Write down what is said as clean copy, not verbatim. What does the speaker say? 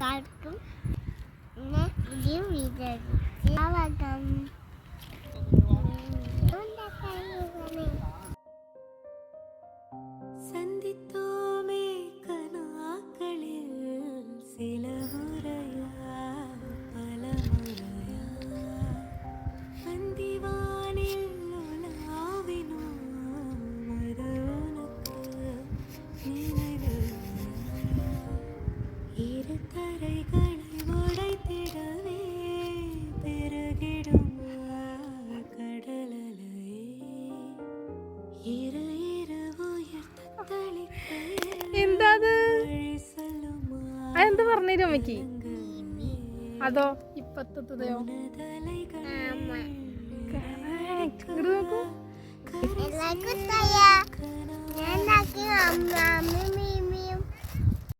കാട്ടും പിന്നെ ഇടിയും വിതറി അവകം സന്ധിത്തോമേ കനാക്കളിൽ സില മുറയാ പല മുറയാ അന്തിവാനിൽ ഉലാവിനോ മറുനക്ക് നിனைவில்லையா இரு தரைகளை உடைத்திடவே பெருகிடும் கடலலையே இரு இரு உயர்த்த தளிக்கையில் എന്താത് வழி செல்லுமா അതെന്ത് പറഞ്ഞു രമയ്ക്ക് അതോ ഇപ്പത്തതയോ தலைகள் എല്ലാവർക്കും ഞാൻ അമ്മ